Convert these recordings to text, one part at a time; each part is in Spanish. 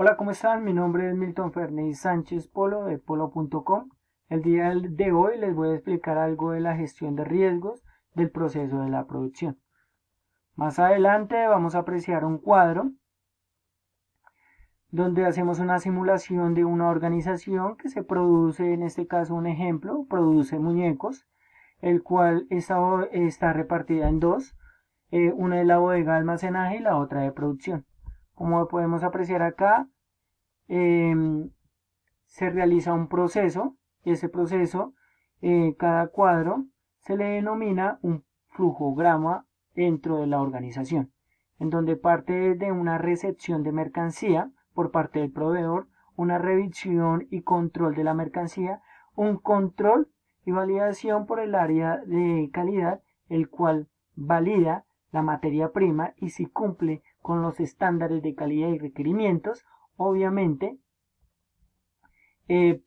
Hola, ¿cómo están? Mi nombre es Milton Fernández Sánchez Polo de polo.com. El día de hoy les voy a explicar algo de la gestión de riesgos del proceso de la producción. Más adelante vamos a apreciar un cuadro donde hacemos una simulación de una organización que se produce, en este caso un ejemplo, produce muñecos, el cual está repartida en dos, una es la bodega de almacenaje y la otra de producción. Como podemos apreciar acá, em, se realiza un proceso y ese proceso, cada cuadro se le denomina un flujograma dentro de la organización, en donde parte de una recepción de mercancía por parte del proveedor, una revisión y control de la mercancía, un control y validación por el área de calidad, el cual valida la materia prima y si cumple con los estándares de calidad y requerimientos, obviamente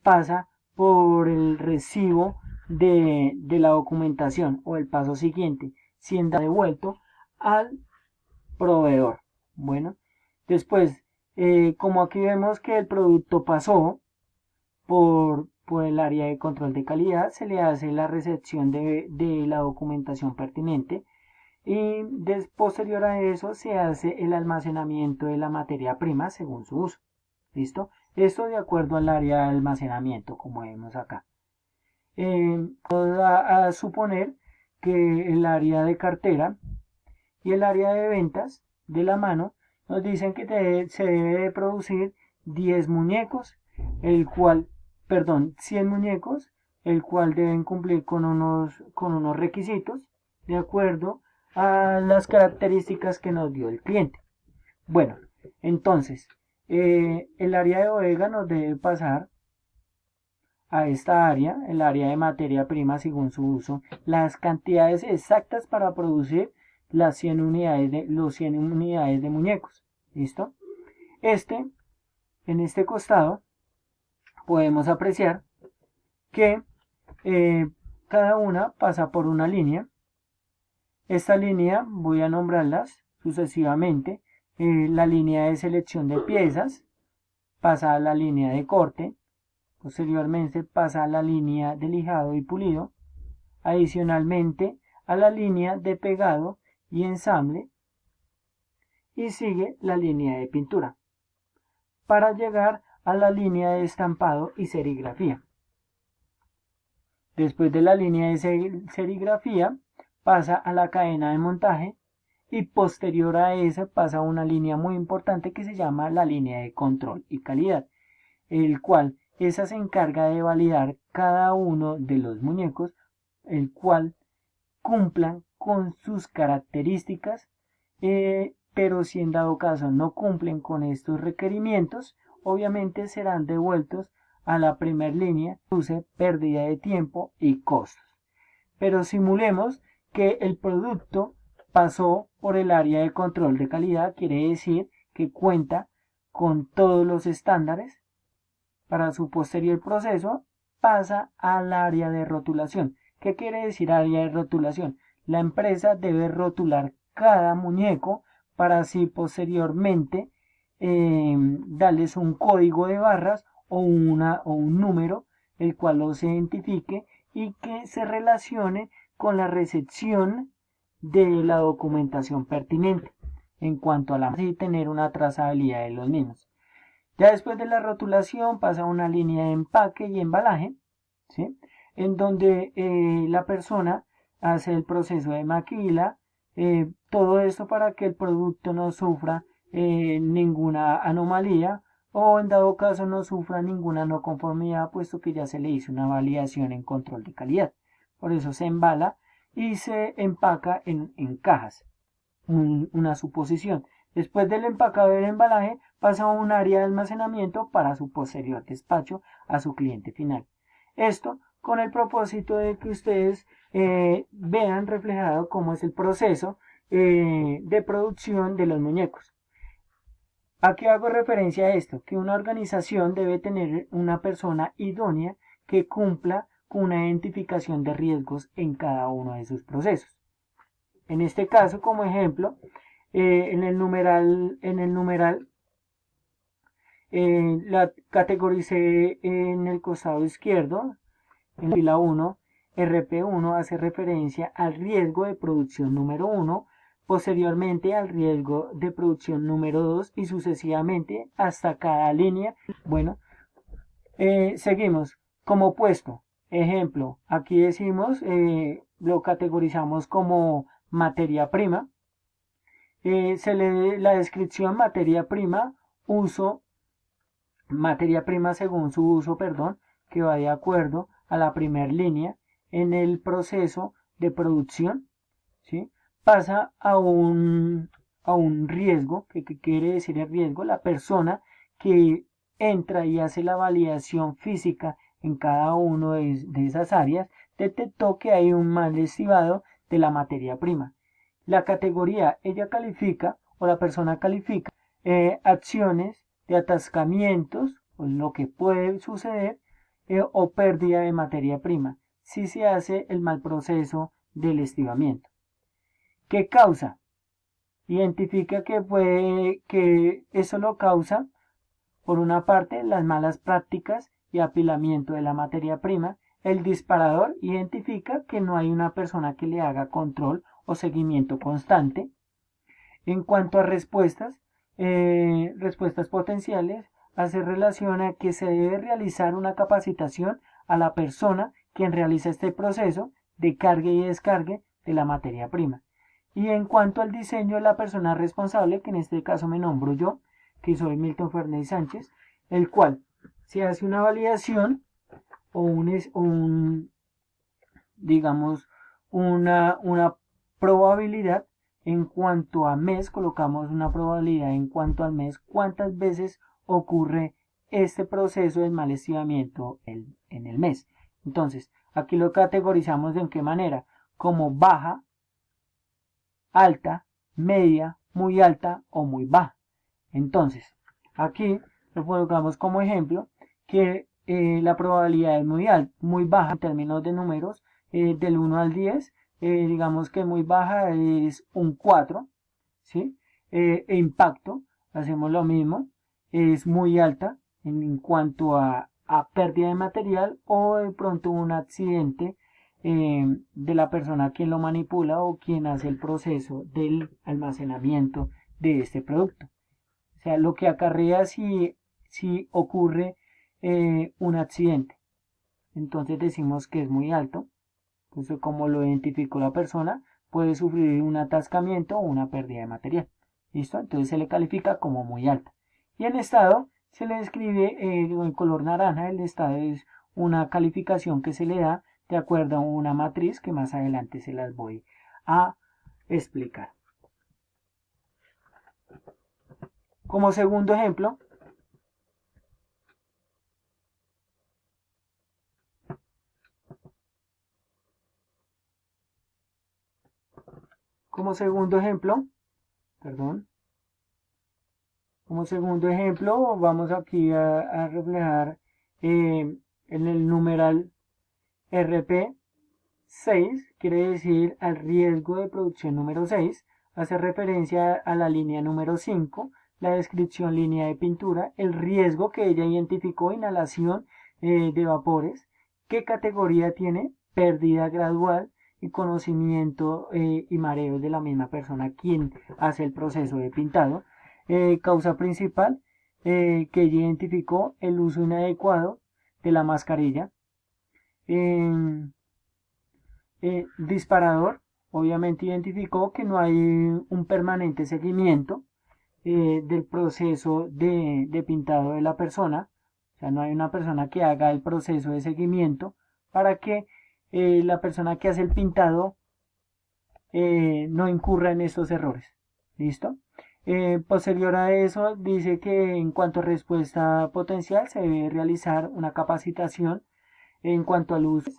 pasa por el recibo de la documentación o el paso siguiente, siendo devuelto al proveedor. Bueno, después, como aquí vemos que el producto pasó por el área de control de calidad, se le hace la recepción de la documentación pertinente y posterior a eso se hace el almacenamiento de la materia prima según su uso. ¿Listo? Esto de acuerdo al área de almacenamiento, como vemos acá. Vamos a suponer que el área de cartera y el área de ventas de la mano nos dicen que se debe de producir 10 muñecos, el cual, perdón, 100 muñecos, el cual deben cumplir con unos requisitos de acuerdo a las características que nos dio el cliente. Bueno, entonces, el área de bodega nos debe pasar a esta área, el área de materia prima según su uso, las cantidades exactas para producir las 100 unidades los 100 unidades de muñecos. ¿Listo? En este costado, podemos apreciar que cada una pasa por una línea. Esta línea voy a nombrarlas sucesivamente. La línea de selección de piezas pasa a la línea de corte, posteriormente pasa a la línea de lijado y pulido, adicionalmente a la línea de pegado y ensamble y sigue la línea de pintura para llegar a la línea de estampado y serigrafía. Después de la línea de serigrafía pasa a la cadena de montaje y posterior a esa pasa a una línea muy importante que se llama la línea de control y calidad, el cual esa se encarga de validar cada uno de los muñecos, el cual cumplan con sus características, pero si en dado caso no cumplen con estos requerimientos, obviamente serán devueltos a la primera línea, produce pérdida de tiempo y costos. Pero simulemos que el producto pasó por el área de control de calidad, quiere decir que cuenta con todos los estándares. Para su posterior proceso pasa al área de rotulación. ¿Qué quiere decir área de rotulación? La empresa debe rotular cada muñeco para así posteriormente darles un código de barras o un número el cual los identifique y que se relacione con la recepción de la documentación pertinente en cuanto a la y tener una trazabilidad de los mismos. Ya después de la rotulación pasa a una línea de empaque y embalaje, ¿sí? En donde la persona hace el proceso de maquila, todo esto para que el producto no sufra ninguna anomalía o en dado caso no sufra ninguna no conformidad, puesto que ya se le hizo una validación en control de calidad. Por eso se embala y se empaca en cajas, una suposición. Después del empacado y del embalaje pasa a un área de almacenamiento para su posterior despacho a su cliente final. Esto con el propósito de que ustedes vean reflejado cómo es el proceso de producción de los muñecos. Aquí hago referencia a esto, que una organización debe tener una persona idónea que cumpla con una identificación de riesgos en cada uno de sus procesos. En este caso, como ejemplo, en el numeral La categoricé en el costado izquierdo, en la fila 1, RP1 hace referencia al riesgo de producción número 1, posteriormente al riesgo de producción número 2 y sucesivamente hasta cada línea. Bueno, seguimos como puesto. Ejemplo, aquí decimos, lo categorizamos como materia prima. Se lee la descripción materia prima, uso, materia prima según su uso, perdón, que va de acuerdo a la primera línea en el proceso de producción, ¿sí? Pasa a un riesgo, que quiere decir el riesgo, la persona que entra y hace la validación física en cada una de esas áreas, detectó que hay un mal estimado de la materia prima. La categoría, ella califica, o la persona califica, acciones de atascamientos, o lo que puede suceder, o pérdida de materia prima, si se hace el mal proceso del estivamiento. ¿Qué causa? Identifica que eso lo causa, por una parte, las malas prácticas y apilamiento de la materia prima. El disparador identifica que no hay una persona que le haga control o seguimiento constante. En cuanto a respuestas potenciales, hace relación a que se debe realizar una capacitación a la persona quien realiza este proceso de cargue y descargue de la materia prima. Y en cuanto al diseño de la persona responsable, que en este caso me nombro yo, que soy Milton Fernández Sánchez, el cual se hace una validación o digamos, una probabilidad en cuanto a mes, colocamos una probabilidad en cuanto al mes, cuántas veces ocurre este proceso de mal estimamiento en el mes. Entonces, aquí lo categorizamos de en qué manera, como baja, alta, media, muy alta o muy baja. Entonces, aquí lo colocamos como ejemplo que la probabilidad es muy baja en términos de números, del 1 al 10, digamos que muy baja es un 4, ¿sí? Impacto, hacemos lo mismo, es muy alta en cuanto a pérdida de material o de pronto un accidente de la persona quien lo manipula o quien hace el proceso del almacenamiento de este producto. O sea, lo que acarrea si ocurre un accidente. Entonces decimos que es muy alto. Entonces, como lo identificó la persona, puede sufrir un atascamiento o una pérdida de material. ¿Listo? Entonces se le califica como muy alta. Y en estado se le describe en color naranja. El estado es una calificación que se le da de acuerdo a una matriz que más adelante se las voy a explicar. Como segundo ejemplo, perdón, como segundo ejemplo, vamos aquí a reflejar en el numeral RP6, quiere decir al riesgo de producción número 6, hace referencia a la línea número 5, la descripción línea de pintura, el riesgo que ella identificó, inhalación de vapores, qué categoría tiene, pérdida gradual y conocimiento y mareos de la misma persona quien hace el proceso de pintado. Causa principal que ella identificó, el uso inadecuado de la mascarilla. Disparador, obviamente identificó que no hay un permanente seguimiento del proceso de pintado de la persona. O sea, no hay una persona que haga el proceso de seguimiento para que la persona que hace el pintado no incurra en estos errores. ¿Listo? Posterior a eso, dice que en cuanto a respuesta potencial se debe realizar una capacitación en cuanto al uso.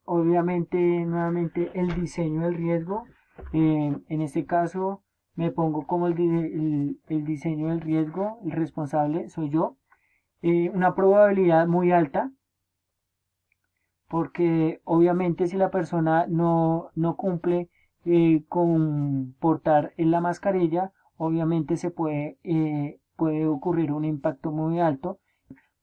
Obviamente, nuevamente, el diseño del riesgo. En este caso, me pongo como el diseño del riesgo, el responsable soy yo. Una probabilidad muy alta, porque obviamente si la persona no cumple con portar en la mascarilla, obviamente puede ocurrir un impacto muy alto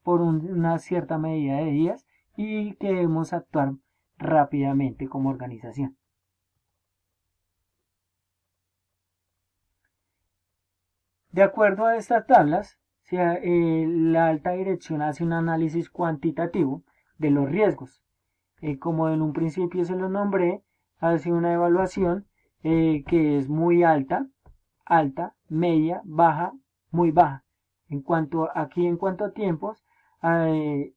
por una cierta medida de días y que debemos actuar rápidamente como organización. De acuerdo a estas tablas, la alta dirección hace un análisis cuantitativo de los riesgos. Como en un principio se lo nombré, hace una evaluación que es muy alta, alta, media, baja, muy baja. En cuanto a tiempos, se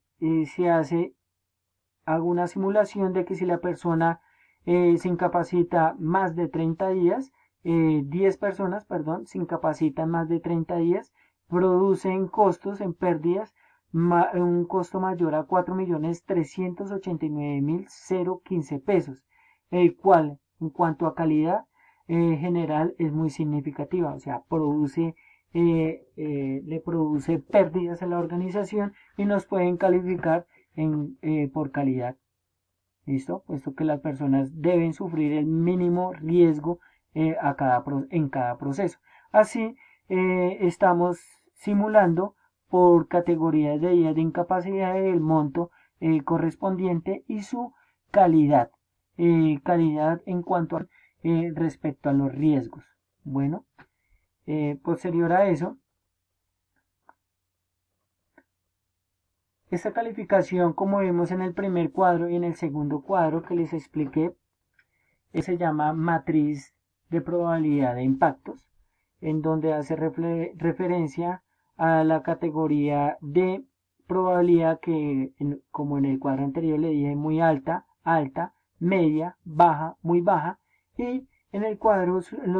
hago una simulación de que si la persona se incapacita más de 30 días, 10 personas, perdón, se incapacitan más de 30 días, producen costos en pérdidas, un costo mayor a 4.389.015 pesos, el cual en cuanto a calidad general es muy significativa, o sea, le produce pérdidas a la organización y nos pueden calificar por calidad. ¿Listo? Puesto que las personas deben sufrir el mínimo riesgo en cada proceso. Así, estamos simulando por categorías de días de incapacidad el monto correspondiente y su calidad. Calidad en cuanto a respecto a los riesgos. Bueno, posterior a eso, esta calificación, como vimos en el primer cuadro y en el segundo cuadro que les expliqué, se llama matriz de probabilidad de impactos, en donde hace referencia a la categoría de probabilidad que, como en el cuadro anterior le dije, muy alta, alta, media, baja, muy baja, y en los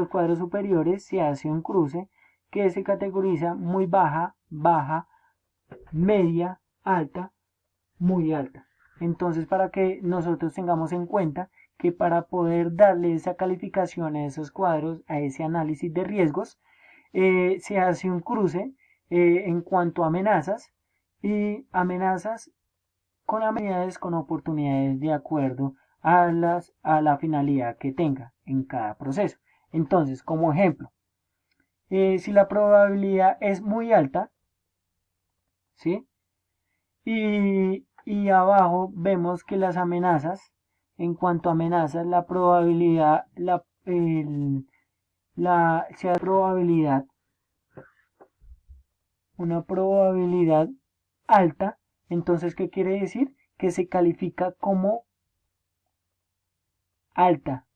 cuadros superiores se hace un cruce que se categoriza muy baja, baja, media, alta, muy alta. Entonces, para que nosotros tengamos en cuenta que para poder darle esa calificación a esos cuadros, a ese análisis de riesgos, se hace un cruce en cuanto a amenazas y amenazas con amenazas con oportunidades de acuerdo a la finalidad que tenga en cada proceso. Entonces, como ejemplo, si la probabilidad es muy alta, ¿sí? Y abajo vemos que las amenazas, en cuanto a amenazas, la probabilidad, sea probabilidad, una probabilidad alta. Entonces, ¿qué quiere decir? Que se califica como alta.